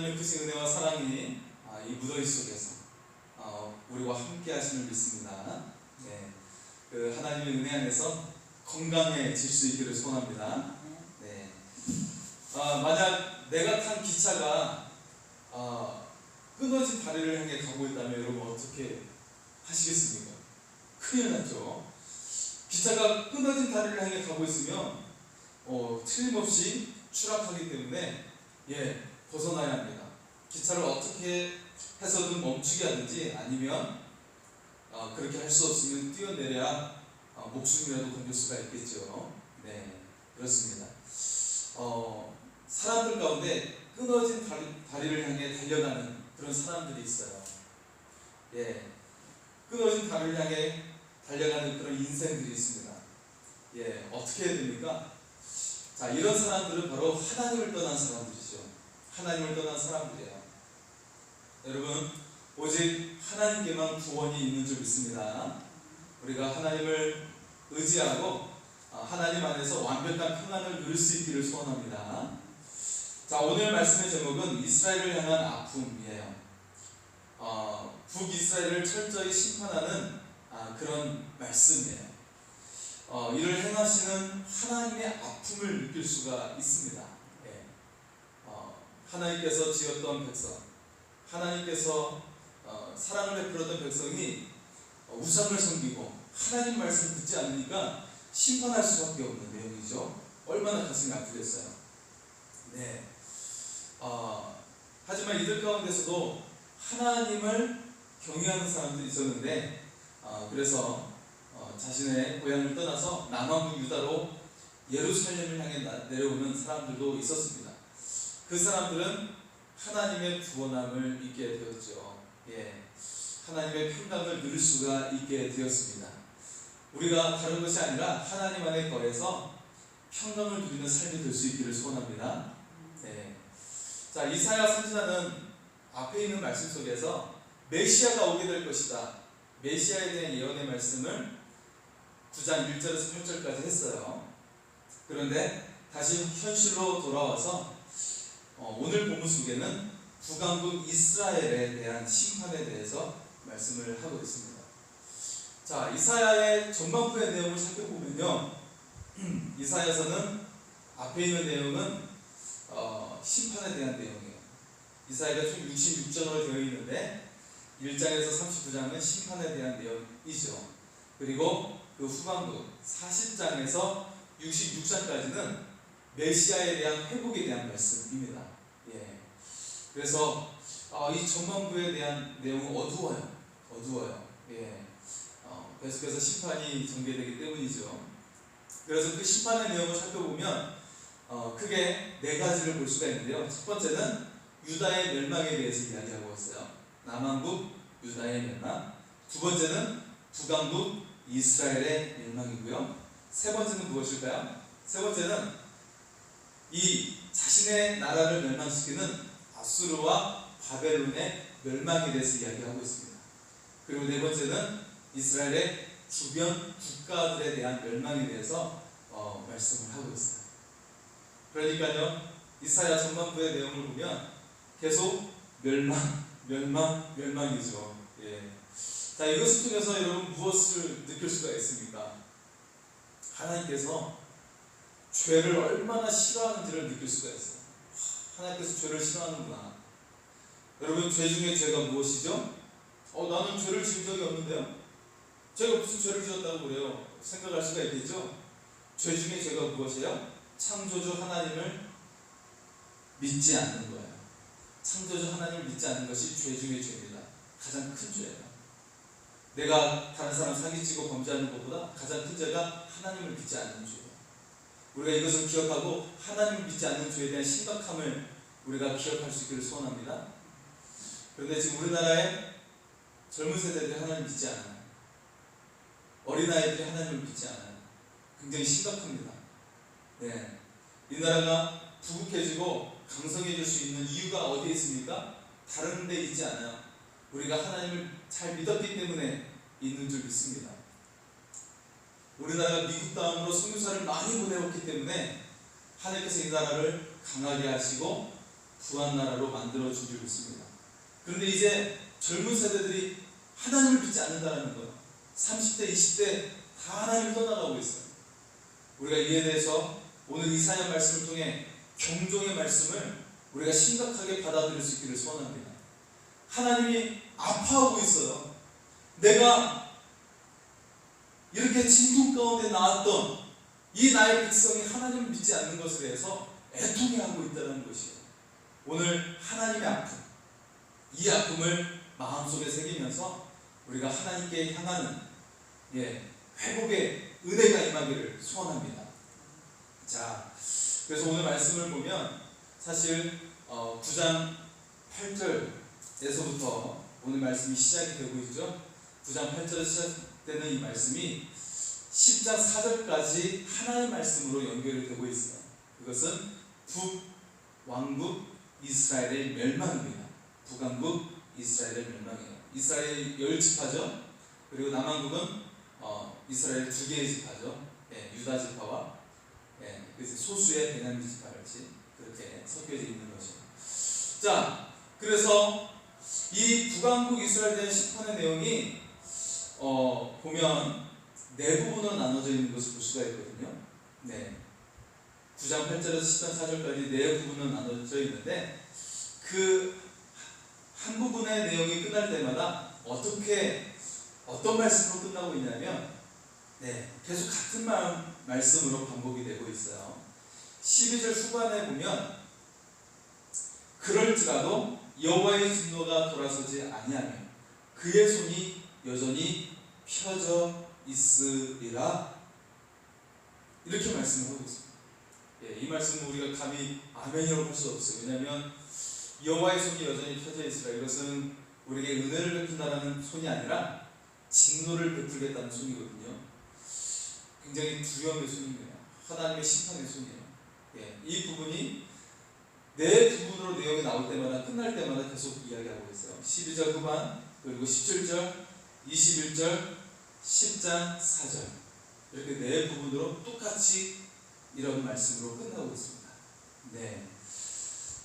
하나님의 크신 은혜와 사랑이 이 무더위 속에서 우리와 함께 하심을 믿습니다. 네, 그 하나님의 은혜 안에서 건강해질 수 있기를 소원합니다. 네. 만약 내가 탄 기차가 끊어진 다리를 향해 가고 있다면 여러분 어떻게 하시겠습니까? 큰일 났죠. 기차가 끊어진 다리를 향해 가고 있으면 틀림없이 추락하기 때문에 벗어나야 합니다. 기차를 어떻게 해서든 멈추게 하든지 아니면 그렇게 할 수 없으면 뛰어내려야 목숨이라도 건질 수가 있겠죠. 네, 그렇습니다. 사람들 가운데 끊어진 다리를 향해 달려가는 그런 사람들이 있어요. 끊어진 다리를 향해 달려가는 그런 인생들이 있습니다. 어떻게 해야 됩니까? 자, 이런 사람들은 바로 하나님을 떠난 사람들이죠. 하나님을 떠난 사람들이에요. 여러분, 오직 하나님께만 구원이 있는 줄 믿습니다. 우리가 하나님을 의지하고 하나님 안에서 완벽한 평안을 누릴 수 있기를 소원합니다. 자, 오늘 말씀의 제목은 이스라엘을 향한 아픔이에요. 북이스라엘을 철저히 심판하는 그런 말씀이에요. 이를 행하시는 하나님의 아픔을 느낄 수가 있습니다. 하나님께서 지었던 백성, 하나님께서 사랑을 베풀었던 백성이 우상을 섬기고 하나님 말씀을 듣지 않으니까 심판할 수밖에 없는 내용이죠. 얼마나 가슴이 아프겠어요. 네. 하지만 이들 가운데서도 하나님을 경외하는 사람들이 있었는데 그래서 자신의 고향을 떠나서 남한국 유다로 예루살렘을 향해 내려오는 사람들도 있었습니다. 그 사람들은 하나님의 구원함을 잊게 되었죠. 하나님의 평강을 누릴 수가 있게 되었습니다. 우리가 다른 것이 아니라 하나님 안에 거해서 평강을 누리는 삶이 될 수 있기를 소원합니다. 자, 이사야 선지자는 앞에 있는 말씀 속에서 메시아가 오게 될 것이다, 메시아에 대한 예언의 말씀을 9장 1절에서 8절까지 했어요. 그런데 다시 현실로 돌아와서 오늘 본문 속에는 북왕국 이스라엘에 대한 심판에 대해서 말씀을 하고 있습니다. 자, 이사야의 전반부의 내용을 살펴보면요, 이사야서는 앞에 있는 내용은 심판에 대한 내용이에요. 이사야가 총 66장으로 되어 있는데 1장에서 39장은 심판에 대한 내용이죠. 그리고 그 후반부 40장에서 66장까지는 메시아에 대한 회복에 대한 말씀입니다. 그래서 이 전반부에 대한 내용은 어두워요. 계속해서 심판이 전개되기 때문이죠. 그래서 그 심판의 내용을 살펴보면 크게 네 가지를 볼 수가 있는데요. 첫 번째는 유다의 멸망에 대해서 이야기하고 있어요. 남한국 유다의 멸망. 두 번째는 북왕국 이스라엘의 멸망이고요. 세 번째는 무엇일까요? 세 번째는 이 자신의 나라를 멸망시키는 아수르와 바벨론의 멸망에 대해서 이야기하고 있습니다. 그리고 네 번째는 이스라엘의 주변 국가들에 대한 멸망에 대해서 말씀을 하고 있어요. 그러니까요, 이사야 전반부의 내용을 보면 계속 멸망이죠. 자, 이것을 통해서 여러분 무엇을 느낄 수가 있습니까? 하나님께서 죄를 얼마나 싫어하는지를 느낄 수가 있어요. 하나님께서 죄를 싫어하는구나. 여러분, 죄 중에 죄가 무엇이죠? 나는 죄를 지은 적이 없는데요? 제가 무슨 죄를 지었다고 그래요? 생각할 수가 있겠죠? 죄 중에 죄가 무엇이에요? 창조주 하나님을 믿지 않는 거예요. 창조주 하나님을 믿지 않는 것이 죄 중에 죄입니다. 가장 큰 죄예요. 내가 다른 사람 사기치고 범죄하는 것보다 가장 큰 죄가 하나님을 믿지 않는 죄예요. 우리가 이것을 기억하고 하나님을 믿지 않는 죄에 대한 심각함을 우리가 기억할 수 있기를 소원합니다. 그런데 지금 우리나라의 젊은 세대들이 하나님을 믿지 않아요. 어린아이들이 하나님을 믿지 않아요. 굉장히 심각합니다. 이 나라가 부국해지고 강성해질 수 있는 이유가 어디에 있습니까? 다른 데 있지 않아요. 우리가 하나님을 잘 믿었기 때문에 있는 줄 믿습니다. 우리나라가 미국 다음으로 선교사를 많이 보내왔기 때문에 하나님께서 이 나라를 강하게 하시고 부한 나라로 만들어 주기로 했습니다. 그런데 이제 젊은 세대들이 하나님을 믿지 않는다는 거예요. 30대, 20대 다 하나님을 떠나가고 있어요. 우리가 이에 대해서 오늘 이사야 말씀을 통해 경종의 말씀을 우리가 심각하게 받아들일 수 있기를 소원합니다. 하나님이 아파하고 있어요. 내가 이렇게 진동 가운데 나왔던 이 나의 백성이 하나님을 믿지 않는 것에 대해서 애통해하고 있다는 것이에요. 오늘 하나님의 아픔, 이 아픔을 마음속에 새기면서 우리가 하나님께 향하는 회복의 은혜가 임하기를 소원합니다. 자, 그래서 오늘 말씀을 보면 사실 9장 8절에서부터 오늘 말씀이 시작이 되고 있죠. 9장 8절에 시작되는 이 말씀이 10장 4절까지 하나의 말씀으로 연결이 되고 있어요. 그것은 북왕국 이스라엘의 멸망입니다. 북왕국 이스라엘의 멸망이에요. 이스라엘 10지파죠. 그리고 남왕국은 이스라엘 2개의 지파죠. 유다 지파와 소수의 베냐민 지파같이 그렇게 섞여져 있는 거죠. 자, 그래서 이 북왕국 이스라엘에 대한 심판의 내용이 보면 네 부분으로 나눠져 있는 것을 볼 수가 있거든요. 9장 8절에서 10장 4절까지 네 부분으로 나눠져 있는데 그 한 부분의 내용이 끝날 때마다 어떤 말씀으로 끝나고 있냐면 계속 같은 말씀으로 반복이 되고 있어요. 12절 후반에 보면 그럴지라도 여호와의 진노가 돌아서지 아니하며 그의 손이 여전히 펴져 있으리라, 이렇게 말씀을 하고 있습니다. 이 말씀은 우리가 감히 아멘이라고 할 수 없어요. 왜냐하면 여호와의 손이 여전히 펴져 있으라, 이것은 우리에게 은혜를 베푼다는 손이 아니라 진노를 베풀겠다는 손이거든요. 굉장히 두려움의 손입니다. 하나님의 심판의 손이에요. 이 부분이 네 부분으로 내용이 나올 때마다 끝날 때마다 계속 이야기하고 있어요. 12절 후반, 그리고 17절, 21절, 10장 4절, 이렇게 네 부분으로 똑같이 이런 말씀으로 끝나고 있습니다.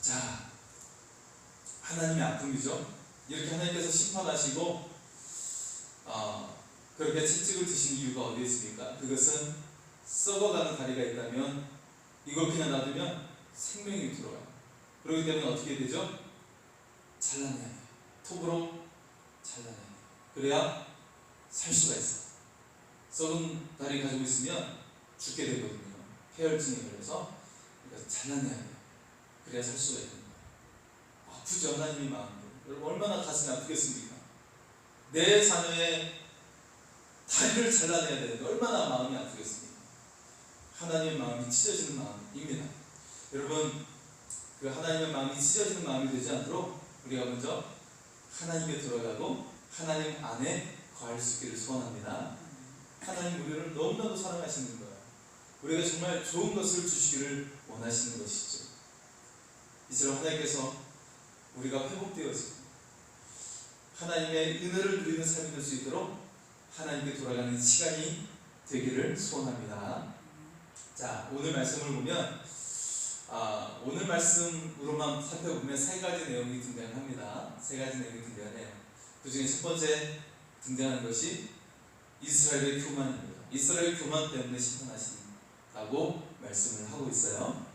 자, 하나님의 아픔이죠. 이렇게 하나님께서 심판하시고 그렇게 채찍을 드신 이유가 어디에 있습니까? 그것은 썩어가는 다리가 있다면 이걸 그냥 놔두면 생명이 들어가요. 그렇기 때문에 어떻게 되죠? 잘라내야 돼요. 톱으로 잘라내야 돼요. 그래야 살 수가 있어요. 썩은 다리 가지고 있으면 죽게 되거든요. 폐혈증에 걸려서. 그러니까 잘라내야 돼요. 그래야 살 수가 있는 거예요. 아프죠, 하나님의 마음도. 여러분 얼마나 가슴이 아프겠습니까? 내 자녀의 다리를 잘라내야 되는데 얼마나 마음이 아프겠습니까? 하나님의 마음이 찢어지는 마음입니다. 여러분, 그 하나님의 마음이 찢어지는 마음이 되지 않도록 우리가 먼저 하나님께 들어가고 하나님 안에 거할 수 있기를 소원합니다. 하나님 우리를 너무나도 사랑하시는 거예요. 우리가 정말 좋은 것을 주시기를 원하시는 것이죠. 이처럼 하나님께서 우리가 회복되어지고 하나님의 은혜를 누리는 삶이 될 수 있도록 하나님께 돌아가는 시간이 되기를 소원합니다. 자, 오늘 말씀을 보면 오늘 말씀으로만 살펴보면 세 가지 내용이 등장합니다. 세 가지 내용이 등장해요. 그 중에 첫 번째 등장하는 것이 이스라엘의 교만입니다. 이스라엘 교만 때문에 심판하신다고 말씀을 하고 있어요.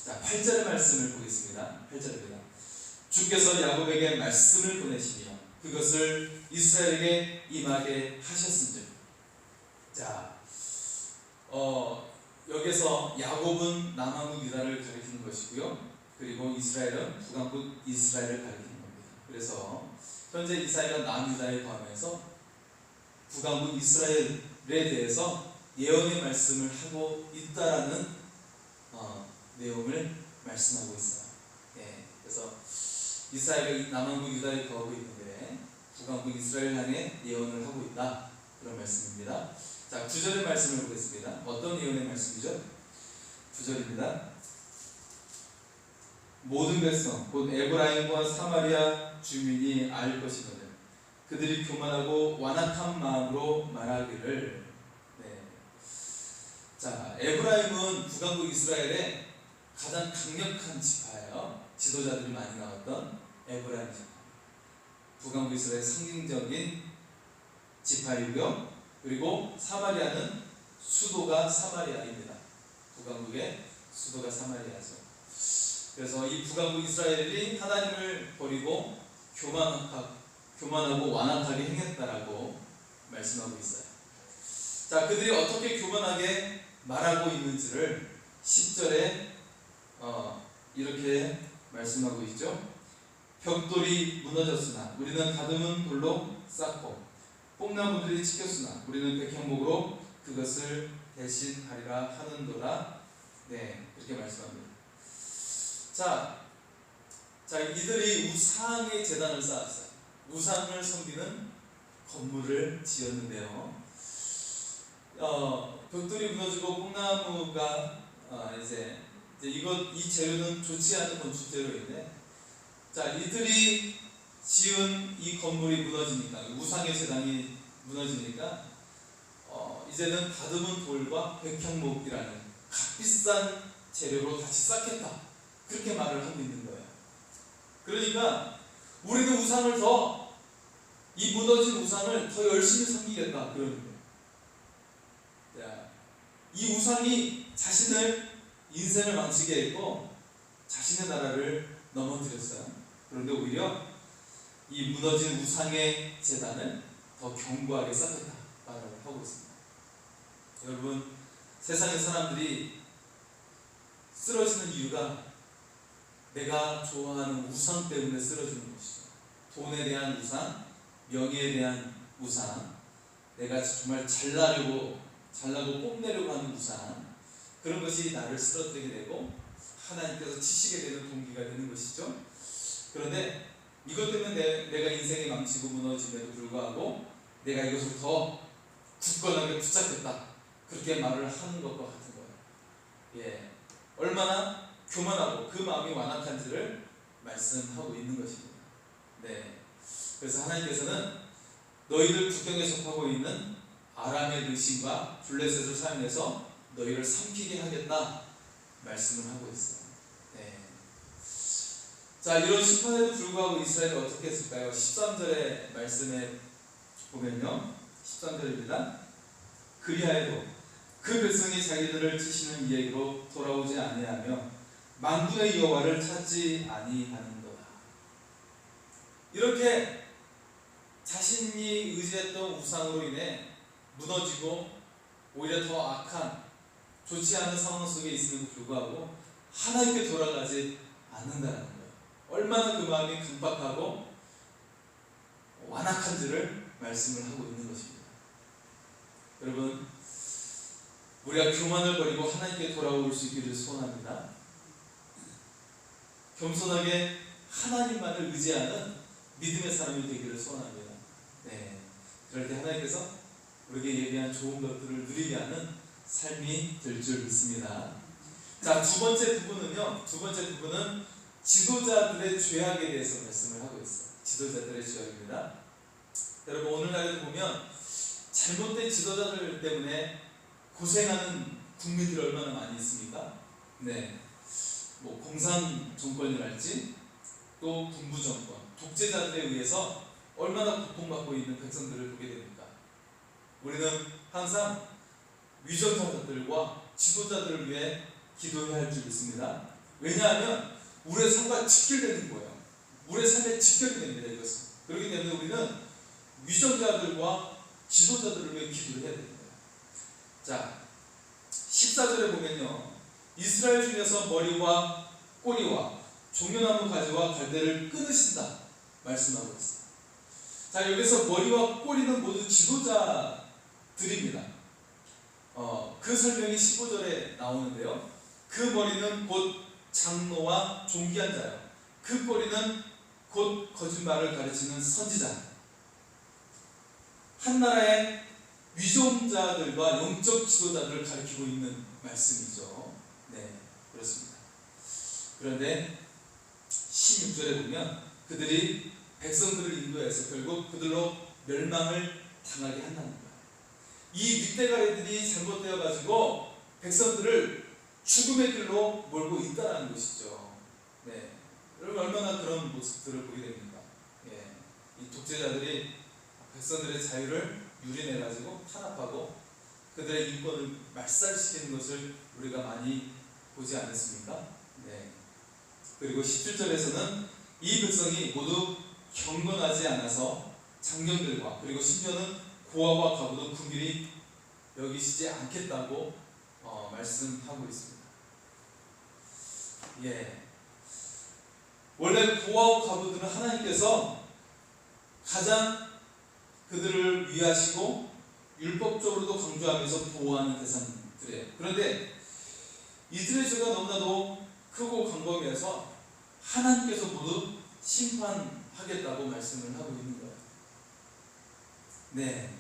자, 8절의 말씀을 보겠습니다. 8절입니다. 주께서 야곱에게 말씀을 보내시며 그것을 이스라엘에게 임하게 하셨은즉. 자, 여기서 야곱은 남왕국 유다를 가리키는 것이고요. 그리고 이스라엘은 북왕국 이스라엘을 가리키는 겁니다. 그래서 현재 이스라엘은 남유다에 포함해서 북왕국 이스라엘에 대해서 예언의 말씀을 하고 있다라는 내용을 말씀하고 있어요. 그래서 이스라엘이 남왕국 유다에 거하고 있는데 북왕국 이스라엘 향해 예언을 하고 있다, 그런 말씀입니다. 자, 9절의 말씀을 보겠습니다. 어떤 예언의 말씀이죠? 9절입니다. 모든 백성 곧 에브라임과 사마리아 주민이 알 것이거든 그들이 교만하고 완악한 마음으로 말하기를. 자, 에브라임은 북왕국 이스라엘의 가장 강력한 지파예요. 지도자들이 많이 나왔던 에브라임 지파, 북왕부 이스라엘 상징적인 지파이고요. 그리고 사마리아는 수도가 사마리아입니다. 북왕국의 수도가 사마리아죠. 그래서 이 북왕국 이스라엘이 하나님을 버리고 교만하고 완악하게 행했다라고 말씀하고 있어요. 자, 그들이 어떻게 교만하게 말하고 있는지를 10절에 이렇게 말씀하고 있죠. 벽돌이 무너졌으나 우리는 다듬은 돌로 쌓고 뽕나무들이 찢겼으나 우리는 백향목으로 그것을 대신하리라 하는도다. 네, 그렇게 말씀합니다. 자, 이들이 우상의 제단을 쌓았어요. 우상을 섬기는 건물을 지었는데요. 벽돌이 무너지고 뽕나무가 이제 이 재료는 좋지 않은 건축 재료인데, 자, 이들이 지은 이 건물이 무너지니까, 우상의 제단이 무너지니까 이제는 다듬은 돌과 백향목이라는 값비싼 재료로 다시 쌓겠다, 그렇게 말을 하고 있는 거예요. 그러니까 우리는 우상을 이 무너진 우상을 더 열심히 섬기겠다, 그러는 거예요. 자, 이 우상이 자신을 인생을 망치게 했고 자신의 나라를 넘어뜨렸어요. 그런데 오히려 이 무너진 우상의 제단을 더 견고하게 쌓겠다 말을 하고 있습니다. 여러분, 세상의 사람들이 쓰러지는 이유가 내가 좋아하는 우상 때문에 쓰러지는 것이죠. 돈에 대한 우상, 명예에 대한 우상, 내가 정말 잘나고 뽐내려고 하는 우상, 그런 것이 나를 쓰러뜨리게 되고 하나님께서 치시게 되는 동기가 되는 것이죠. 그런데 이것 때문에 내가 인생이 망치고 무너짐에도 불구하고 내가 이것을 더 굳건하게 붙잡겠다, 그렇게 말을 하는 것과 같은 거예요. 예, 얼마나 교만하고 그 마음이 완악한지를 말씀하고 있는 것입니다. 네, 그래서 하나님께서는 너희들 국경에 속하고 있는 아람의 르신과 블레셋을 사용해서 너희를 삼키게 하겠다 말씀을 하고 있어요. 네. 자, 이런 심판에도 불구하고 이스라엘이 어떻게 했을까요? 13절의 말씀에 보면요, 13절입니다. 그리하여도 그 백성이 자기들을 치시는 이에게로 돌아오지 아니하며 만군의 여호와를 찾지 아니하는도다. 이렇게 자신이 의지했던 우상으로 인해 무너지고 오히려 더 악한, 좋지 않은 상황 속에 있음에도 불구하고 하나님께 돌아가지 않는다는 거예요. 얼마나 그 마음이 강박하고 완악한지를 말씀을 하고 있는 것입니다. 여러분, 우리가 교만을 버리고 하나님께 돌아올 수 있기를 소원합니다. 겸손하게 하나님만을 의지하는 믿음의 사람이 되기를 소원합니다. 네, 그럴 때 하나님께서 우리에게 예비한 좋은 것들을 누리게 하는 삶이 될 줄 믿습니다. 자, 두 번째 부분은 지도자들의 죄악에 대해서 말씀을 하고 있어요. 지도자들의 죄악입니다. 여러분, 오늘날에도 보면 잘못된 지도자들 때문에 고생하는 국민들이 얼마나 많이 있습니까? 네, 공산 정권이랄지 또 군부 정권, 독재자들에 의해서 얼마나 고통받고 있는 백성들을 보게 됩니까? 우리는 항상 위정자들과 지도자들을 위해 기도해야 할 줄 믿습니다. 왜냐하면 우리의 삶과 직결되는 거예요. 우리의 삶에 직결이 됩니다, 이것은. 그렇기 때문에 우리는 위정자들과 지도자들을 위해 기도를 해야 됩니다. 자, 14절에 보면요, 이스라엘 중에서 머리와 꼬리와 종려나무 가지와 갈대를 끊으신다 말씀하고 있어요. 자, 여기서 머리와 꼬리는 모두 지도자들입니다. 그 설명이 15절에 나오는데요, 그 머리는 곧 장로와 존귀한 자요, 그 꼬리는 곧 거짓말을 가르치는 선지자. 한 나라의 위종자들과 영적 지도자들을 가리키고 있는 말씀이죠. 네, 그렇습니다. 그런데 16절에 보면 그들이 백성들을 인도해서 결국 그들로 멸망을 당하게 한다는 거예요. 이 윗대가리들이 잘못되어 가지고 백성들을 죽음의 길로 몰고 있다는 것이죠. 네, 여러분 얼마나 그런 모습들을 보게 됩니까? 예, 이 독재자들이 백성들의 자유를 유린해가지고 탄압하고 그들의 인권을 말살시키는 것을 우리가 많이 보지 않았습니까? 네. 그리고 17절에서는 이 백성이 모두 경건하지 않아서 장정들과 그리고 심지어는 고아와 과부도 긍휼히 여기시지 않겠다고 말씀하고 있습니다. 예. 원래 고아와 과부들은 하나님께서 가장 그들을 위하시고 율법적으로도 강조하면서 보호하는 대상들이에요. 그런데 이들의 죄가 너무나도 크고 광범위해서 하나님께서 모두 심판하겠다고 말씀을 하고 있는 거예요. 네,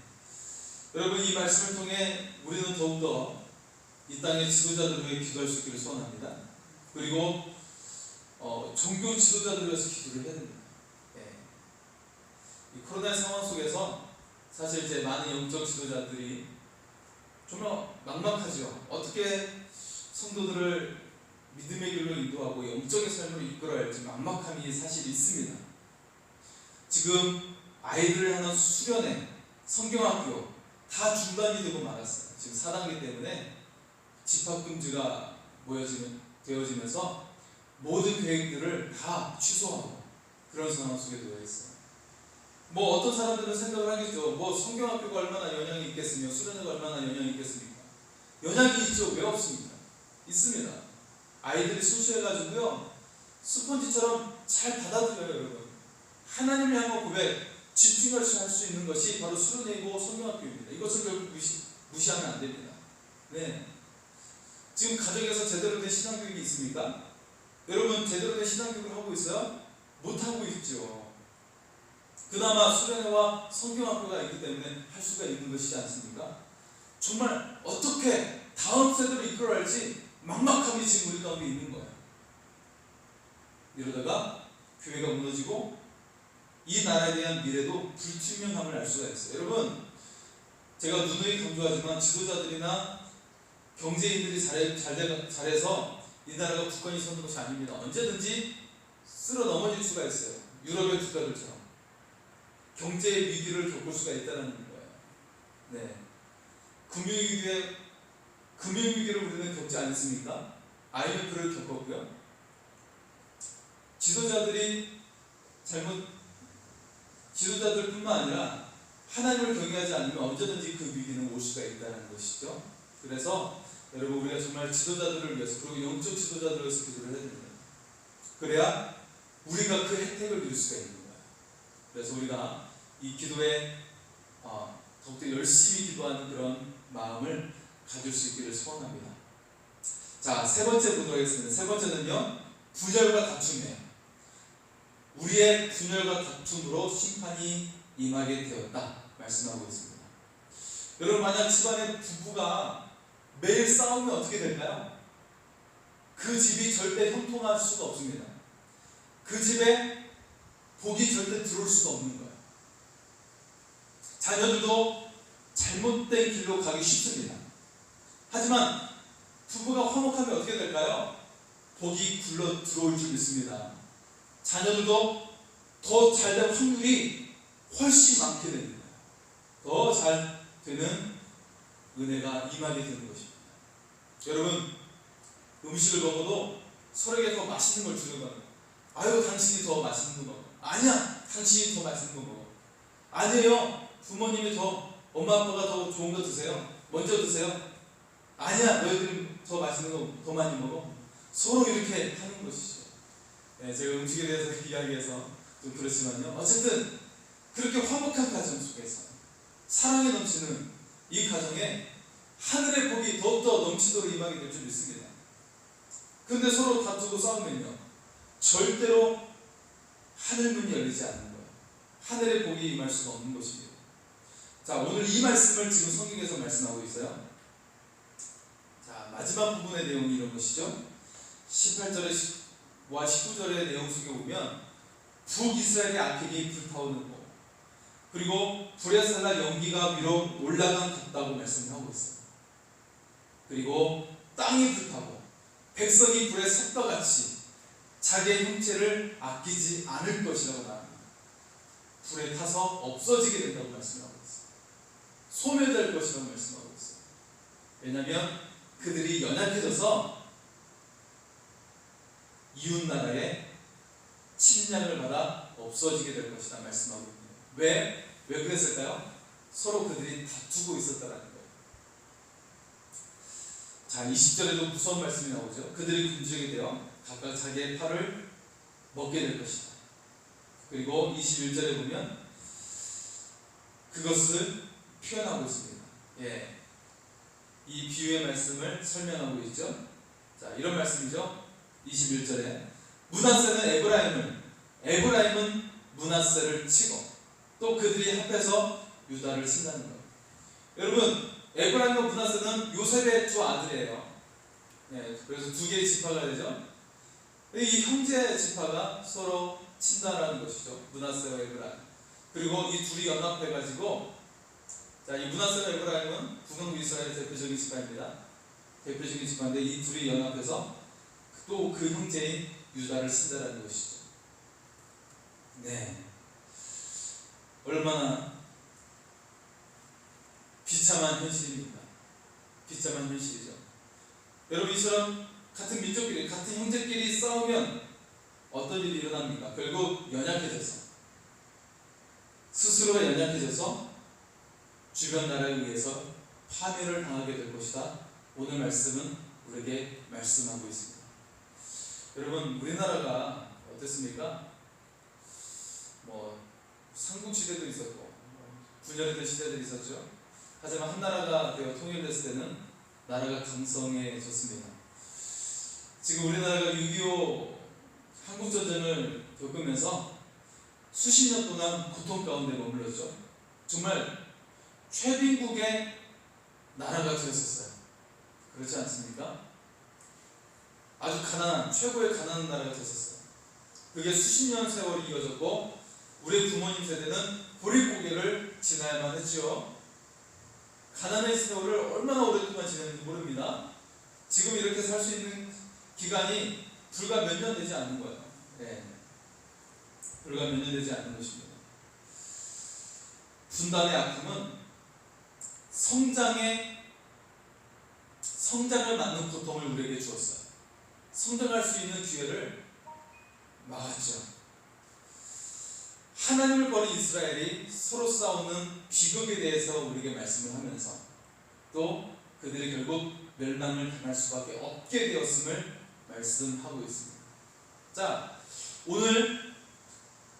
여러분 이 말씀을 통해 우리는 더욱더 이 땅의 지도자들을 위해 기도할 수 있기를 소원합니다. 그리고 종교 지도자들을 위해서 기도를 해야 됩니다. 네. 이 코로나 상황 속에서 사실 이제 많은 영적 지도자들이 정말 막막하죠. 어떻게 성도들을 믿음의 길로 인도하고 영적인 삶으로 이끌어야 할지 막막함이 사실 있습니다. 지금 아이들을 하는 수련회, 성경학교 다 중단이 되고 말았어요. 지금 4단계 때문에 집합금지가 되어지면서 모든 계획들을 다 취소하고 그런 상황 속에 놓여 있어요. 뭐 어떤 사람들은 생각을 하겠죠. 뭐 성경학교가 얼마나 영향이 있겠으며 수련회가 얼마나 영향이 있겠습니까? 영향이 있죠. 왜 없습니까? 있습니다. 아이들이 순수해가지고요 스펀지처럼 잘 받아들여요. 여러분 하나님을 향한 고백 집중해서 할 수 있는 것이 바로 수련회이고 성경학교입니다. 이것을 결국 무시하면 안 됩니다. 네. 지금 가정에서 제대로 된 신앙교육이 있습니까? 여러분 제대로 된 신앙교육을 하고 있어요? 못하고 있죠. 그나마 수련회와 성경학교가 있기 때문에 할 수가 있는 것이지 않습니까? 정말 어떻게 다음 세대를 이끌어야 할지 막막함이 지금 우리 가운데 있는 거예요. 이러다가 교회가 무너지고 이 나라에 대한 미래도 불투명함을 알 수가 있어요. 여러분 제가 누누이 강조하지만 지도자들이나 경제인들이 잘해서 이 나라가 굳건히 서는 것이 아닙니다. 언제든지 쓸어 넘어질 수가 있어요. 유럽의 국가들처럼 경제의 위기를 겪을 수가 있다는 거예요. 네. 금융위기를 우리는 겪지 않았습니까? IMF를 겪었고요. 지도자들뿐만 아니라 하나님을 경외하지 않으면 언제든지 그 위기는 올 수가 있다는 것이죠. 그래서 여러분 우리가 정말 지도자들을 위해서 그리고 영적 지도자들을 위해서 기도를 해야 됩니다. 그래야 우리가 그 혜택을 누릴 수가 있는 거예요. 그래서 우리가 이 기도에 더욱더 열심히 기도하는 그런 마음을 가질 수 있기를 소원합니다. 자, 세 번째 보도록 하겠습니다. 세 번째는요, 분열과 다툼이에요. 우리의 분열과 다툼으로 심판이 임하게 되었다 말씀하고 있습니다. 여러분 만약 집안의 부부가 매일 싸우면 어떻게 될까요? 그 집이 절대 형통할 수가 없습니다. 그 집에 복이 절대 들어올 수가 없는 거예요. 자녀들도 잘못된 길로 가기 쉽습니다. 하지만 부부가 화목하면 어떻게 될까요? 복이 굴러 들어올 줄 믿습니다. 자녀들도 더 잘 될 확률이 훨씬 많게 됩니다. 더 잘 되는 은혜가 임하게 되는 것입니다. 여러분 음식을 먹어도 서로에게 더 맛있는 걸 주는 거예요. 아유 당신이 더 맛있는 거 먹어. 아니야 당신이 더 맛있는 거 먹어. 아니에요 부모님이 엄마 아빠가 더 좋은 거 드세요. 먼저 드세요. 아니야 너희들이 더 맛있는 거 더 많이 먹어. 서로 이렇게 하는 것이죠. 네, 제가 음식에 대해서 이야기해서 좀 그렇지만요. 어쨌든 그렇게 화목한 가정 속에서 사랑이 넘치는 이 가정에 하늘의 복이 더욱더 넘치도록 임하게 될 줄 믿습니다. 그런데 서로 다투고 싸우면요 절대로 하늘문이 열리지 않는 거예요. 하늘의 복이 임할 수가 없는 것입니다. 자, 오늘 이 말씀을 지금 성경에서 말씀하고 있어요. 자, 마지막 부분의 내용이 이런 것이죠. 18절과 19절의 내용 속에 보면 북이스라엘의 악행이 불타오는 것, 그리고 불에 살라 연기가 위로 올라간 같다고 말씀하고 있어요. 그리고 땅이 불타고 백성이 불에 섭과 같이 자기의 형체를 아끼지 않을 것이라고 말합니다. 불에 타서 없어지게 된다고 말씀하고 있어요. 소멸될 것이라고 말씀하고 있어요. 왜냐하면 그들이 연약해져서 이웃나라의 침략을 받아 없어지게 될 것이다 말씀하고 있네요. 왜 그랬을까요? 서로 그들이 다투고 있었다는 거예요. 자, 20절에도 무서운 말씀이 나오죠. 그들이 군중이 되어 각각 자기의 팔을 먹게 될 것이다. 그리고 21절에 보면 그것을 표현하고 있습니다. 예, 이 비유의 말씀을 설명하고 있죠. 자, 이런 말씀이죠. 21절에 므낫세는 에브라임은 므낫세를 치고 또 그들이 합해서 유다를 친다는 거예요. 여러분, 에브라임과 므낫세는 요셉의 두 아들이에요. 예, 그래서 두 개의 지파가 되죠. 이 형제 지파가 서로 친다라는 것이죠. 므낫세와 에브라임. 그리고 이 둘이 연합해가지고, 자, 이 므낫세와 에브라임은 북왕국 이스라엘의 대표적인 지파입니다. 대표적인 지파인데 이 둘이 연합해서 또 그 형제인 유다를 친다라는 것이죠. 네, 얼마나 비참한 현실입니까? 비참한 현실이죠. 여러분, 이처럼 같은 민족끼리, 같은 형제끼리 싸우면 어떤 일이 일어납니까? 결국 연약해져서, 스스로가 연약해져서 주변 나라에 의해서 파멸을 당하게 될 것이다. 오늘 말씀은 우리에게 말씀하고 있습니다. 여러분, 우리나라가 어땠습니까? 삼국시대도 있었고 분열했던 시대들이 있었죠. 하지만 한 나라가 되어 통일됐을 때는 나라가 강성해졌습니다. 지금 우리나라가 6.25 한국전쟁을 겪으면서 수십 년 동안 고통 가운데 머물렀죠. 정말 최빈국의 나라가 되었었어요. 그렇지 않습니까? 아주 가난한, 최고의 가난한 나라가 되었었어요. 그게 수십 년 세월이 이어졌고 우리 부모님 세대는 보릿고개를 지나야만 했죠. 가난의 세월을 얼마나 오랫동안 지냈는지 모릅니다. 지금 이렇게 살 수 있는 기간이 불과 몇 년 되지 않는 거예요. 네. 불과 몇 년 되지 않는 것입니다. 분단의 아픔은 성장을 막는 고통을 우리에게 주었어요. 성장할 수 있는 기회를 막았죠. 하나님을 버린 이스라엘이 서로 싸우는 비극에 대해서 우리에게 말씀을 하면서 또 그들이 결국 멸망을 당할 수밖에 없게 되었음을 말씀하고 있습니다. 자, 오늘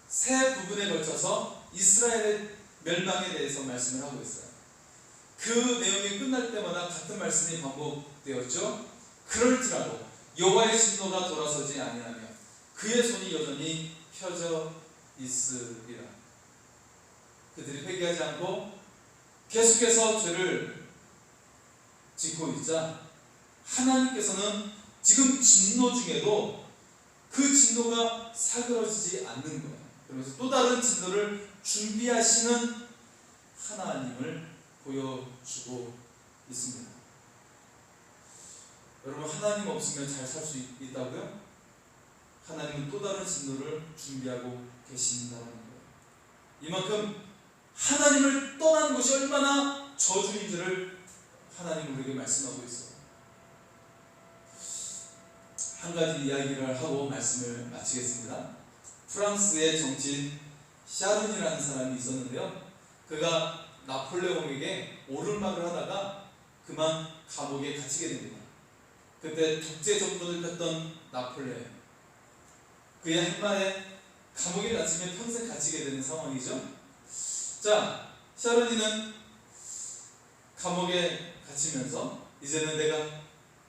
세 부분에 걸쳐서 이스라엘의 멸망에 대해서 말씀을 하고 있어요. 그 내용이 끝날 때마다 같은 말씀이 반복되었죠. 그럴지라도 여호와의 진노가 돌아서지 아니하며 그의 손이 여전히 펴져 있으리라. 그들이 회개하지 않고 계속해서 죄를 짓고 있자 하나님께서는 지금 진노 중에도 그 진노가 사그러지지 않는 거예요. 그러면서 또 다른 진노를 준비하시는 하나님을 보여주고 있습니다. 여러분, 하나님 없으면 잘 살 수 있다고요? 하나님은 또 다른 진노를 준비하고 계신다는 거예요. 이만큼 하나님을 떠나는 것이 얼마나 저주인지를 하나님은 우리에게 말씀하고 있어요. 한 가지 이야기를 하고 말씀을 마치겠습니다. 프랑스의 정치인 샤른이라는 사람이 있었는데요. 그가 나폴레옹에게 오르막을 하다가 그만 감옥에 갇히게 됩니다. 그때 독재 정권을 폈던 나폴레옹, 그의 한 말에 감옥에 갇히면 평생 갇히게 되는 상황이죠. 자, 샤르니는 감옥에 갇히면서 이제는 내가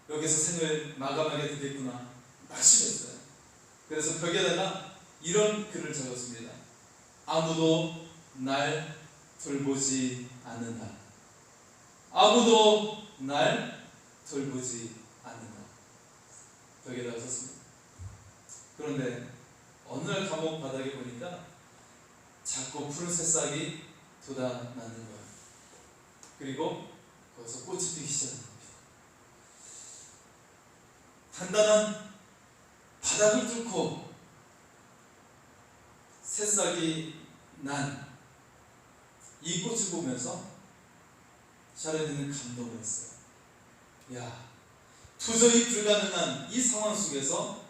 여기서 생을 마감하게 되겠구나 낙심했어요. 그래서 벽에다가 이런 글을 적었습니다. 아무도 날 돌보지 않는다. 아무도 날 돌보지 않는다. 벽에다가 썼습니다. 그런데 어느 날 감옥 바닥에 보니까 작고 푸른 새싹이 돋아나는 거예요. 그리고 거기서 꽃이 피기 시작합니다. 단단한 바닥을 뚫고 새싹이 난 이 꽃을 보면서 샤론이는 감동을 했어요. 야, 도저히 불가능한 이 상황 속에서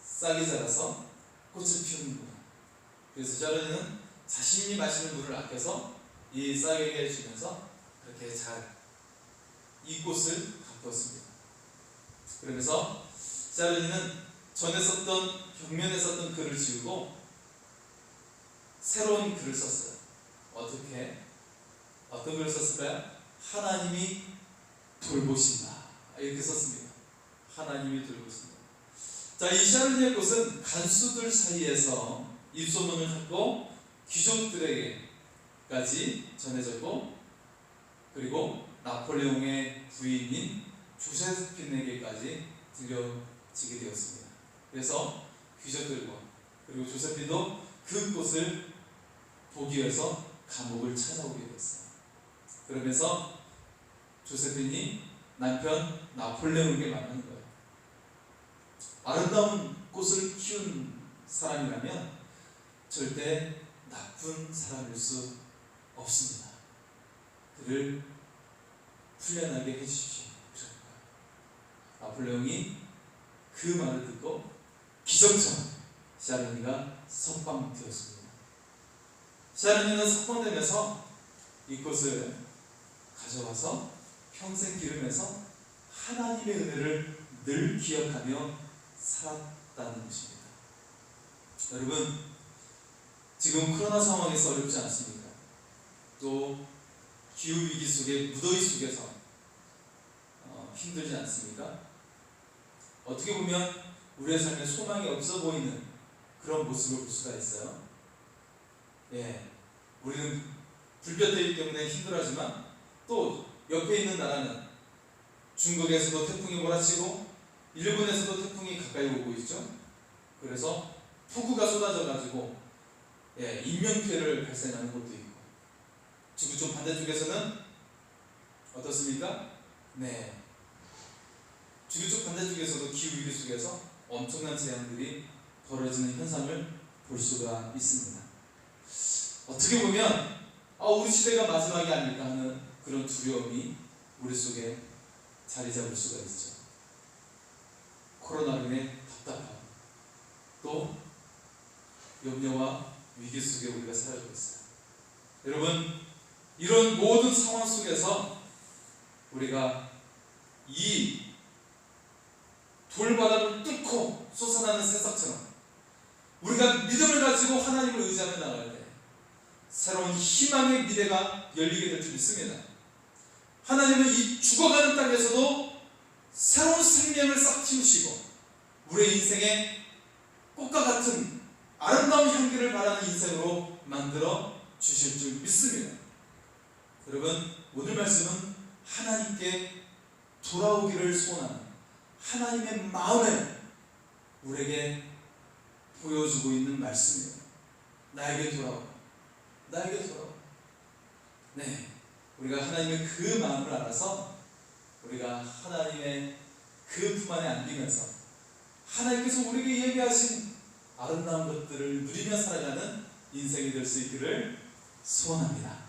싹이 자라서 꽃을 피우는구나. 그래서 샤론이는 자신이 마시는 물을 아껴서 이 싹에게 주면서 그렇게 잘 이 꽃을 가꾸었습니다. 그러면서 샤론이는 전에 썼던 벽면에 썼던 글을 지우고 새로운 글을 썼어요. 어떤 글을 썼을까요? 하나님이 돌보신다. 이렇게 썼습니다. 하나님이 돌보신다. 자, 이 샤르니의 꽃은 간수들 사이에서 입소문을 탔고 귀족들에게까지 전해졌고, 그리고 나폴레옹의 부인인 조세핀에게까지 들려지게 되었습니다. 그래서 귀족들과 그리고 조세핀도 그 꽃을 보기 위해서 감옥을 찾아오게 됐어요. 그러면서 조세핀이 남편 나폴레옹에게 말하는 거예요. 아름다운 꽃을 키운 사람이라면 절대 나쁜 사람일 수 없습니다. 그를 풀려나게 해주십시오. 나폴레옹이 그 말을 듣고 기적처럼 샤르니가 석방되었습니다. 샤르니는 석방되면서 이 꽃을 가져와서 평생 기르면서 하나님의 은혜를 늘 기억하며 살았다는 것입니다. 여러분, 지금 코로나 상황에서 어렵지 않습니까? 또 기후위기 속에, 무더위 속에서 힘들지 않습니까? 어떻게 보면 우리의 삶에 소망이 없어 보이는 그런 모습을 볼 수가 있어요. 우리는 불볕이기 때문에 힘들어하지만 또 옆에 있는 나라는 중국에서도 태풍이 몰아치고 일본에서도 태풍이 가까이 오고 있죠. 그래서 폭우가 쏟아져 가지고 인명피해를 발생하는 것도 있고, 지구촌 반대쪽에서는 어떻습니까? 지구촌 반대쪽에서도 기후위기 속에서 엄청난 재앙들이 벌어지는 현상을 볼 수가 있습니다. 어떻게 보면 우리 시대가 마지막이 아닐까 하는 그런 두려움이 우리 속에 자리 잡을 수가 있죠. 코로나로 인해 답답함, 또 염려와 위기 속에 우리가 살아가고 있어요. 여러분, 이런 모든 상황 속에서 우리가 이 돌바닥을 뚫고 솟아나는 새싹처럼 우리가 믿음을 가지고 하나님을 의지하며 나갈 때 새로운 희망의 미래가 열리게 될 줄 믿습니다. 하나님은 이 죽어가는 땅에서도 새로운 생명을 싹 틔우시고 우리의 인생에 꽃과 같은 아름다운 향기를 바라는 인생으로 만들어 주실 줄 믿습니다. 여러분, 오늘 말씀은 하나님께 돌아오기를 소원하는 하나님의 마음을 우리에게 보여주고 있는 말씀이에요. 나에게 돌아오라. 나에게 돌아오라. 우리가 하나님의 그 마음을 알아서 우리가 하나님의 그 품 안에 안기면서 하나님께서 우리에게 예비하신 아름다운 것들을 누리며 살아가는 인생이 될 수 있기를 소원합니다.